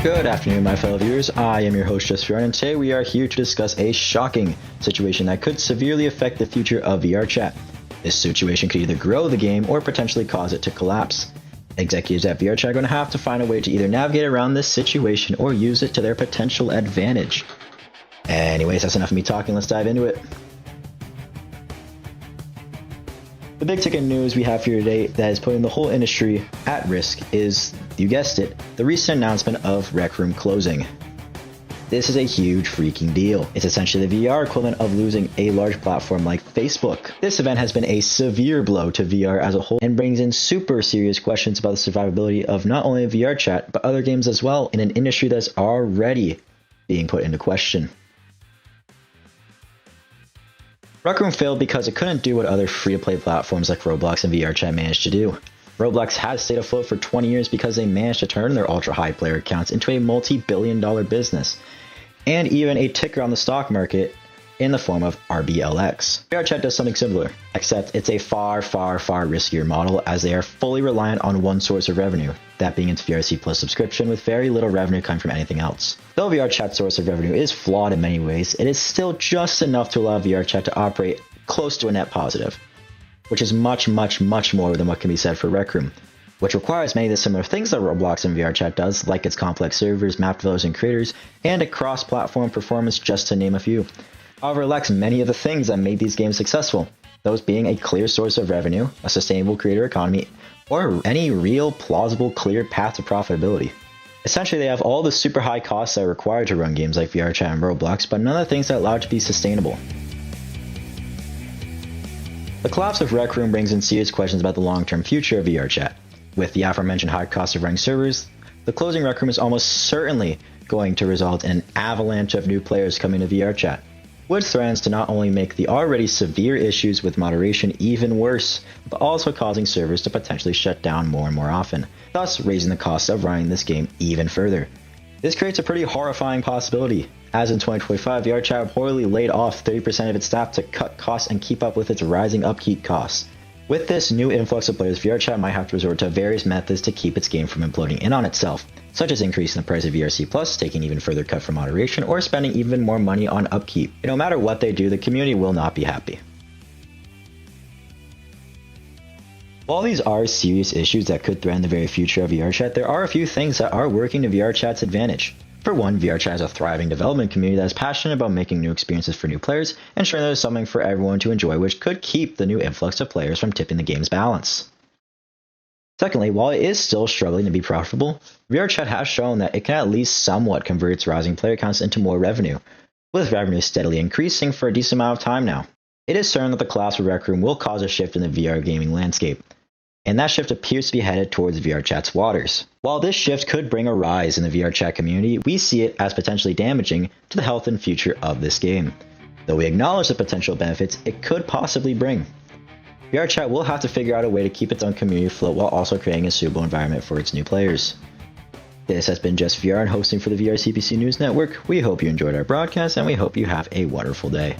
Good afternoon, my fellow viewers. I am your host, JustVR, and today we are here to discuss a shocking situation that could severely affect the future of VR chat. This situation could either grow the game or potentially cause it to collapse. Executives at VR chat are going to have to find a way to either navigate around this situation or use it to their potential advantage. Anyways, that's enough of me talking. Let's dive into it. The big ticket news we have here today that is putting the whole industry at risk is, you guessed it, the recent announcement of Rec Room closing. This is a huge freaking deal. It's essentially the VR equivalent of losing a large platform like Facebook. This event has been a severe blow to VR as a whole and brings in super serious questions about the survivability of not only VR chat, but other games as well in an industry that's already being put into question. Rec Room failed because it couldn't do what other free-to-play platforms like Roblox and VRChat managed to do. Roblox has stayed afloat for 20 years because they managed to turn their ultra-high player counts into a multi-billion-dollar business, and even a ticker on the stock market in the form of RBLX. VRChat does something similar, except it's a far riskier model as they are fully reliant on one source of revenue, that being its VRC Plus subscription with very little revenue coming from anything else. Though VRChat's source of revenue is flawed in many ways, it is still just enough to allow VRChat to operate close to a net positive, which is much more than what can be said for Rec Room, which requires many of the similar things that Roblox and VRChat does, like its complex servers, map developers and creators, and a cross-platform performance, just to name a few. However, it lacks many of the things that made these games successful, those being a clear source of revenue, a sustainable creator economy, or any real, plausible, clear path to profitability. Essentially, they have all the super high costs that are required to run games like VRChat and Roblox, but none of the things that allow it to be sustainable. The collapse of Rec Room brings in serious questions about the long-term future of VRChat. With the aforementioned high cost of running servers, the closing Rec Room is almost certainly going to result in an avalanche of new players coming to VRChat, which threatens to not only make the already severe issues with moderation even worse, but also causing servers to potentially shut down more and more often, thus raising the cost of running this game even further. This creates a pretty horrifying possibility, as in 2025 VRChat reportedly laid off 30% of its staff to cut costs and keep up with its rising upkeep costs. With this new influx of players, VRChat might have to resort to various methods to keep its game from imploding in on itself, such as increasing the price of VRC Plus, taking even further cut from moderation, or spending even more money on upkeep. And no matter what they do, the community will not be happy. While these are serious issues that could threaten the very future of VRChat, there are a few things that are working to VRChat's advantage. For one, VRChat has a thriving development community that is passionate about making new experiences for new players, ensuring there is something for everyone to enjoy, which could keep the new influx of players from tipping the game's balance. Secondly, while it is still struggling to be profitable, VRChat has shown that it can at least somewhat convert its rising player counts into more revenue, with revenue steadily increasing for a decent amount of time now. It is certain that the collapse of Rec Room will cause a shift in the VR gaming landscape, and that shift appears to be headed towards VRChat's waters. While this shift could bring a rise in the VRChat community, we see it as potentially damaging to the health and future of this game, though we acknowledge the potential benefits it could possibly bring. VRChat will have to figure out a way to keep its own community afloat while also creating a suitable environment for its new players. This has been JustVR and hosting for the VRCPC News Network. We hope you enjoyed our broadcast, and we hope you have a wonderful day.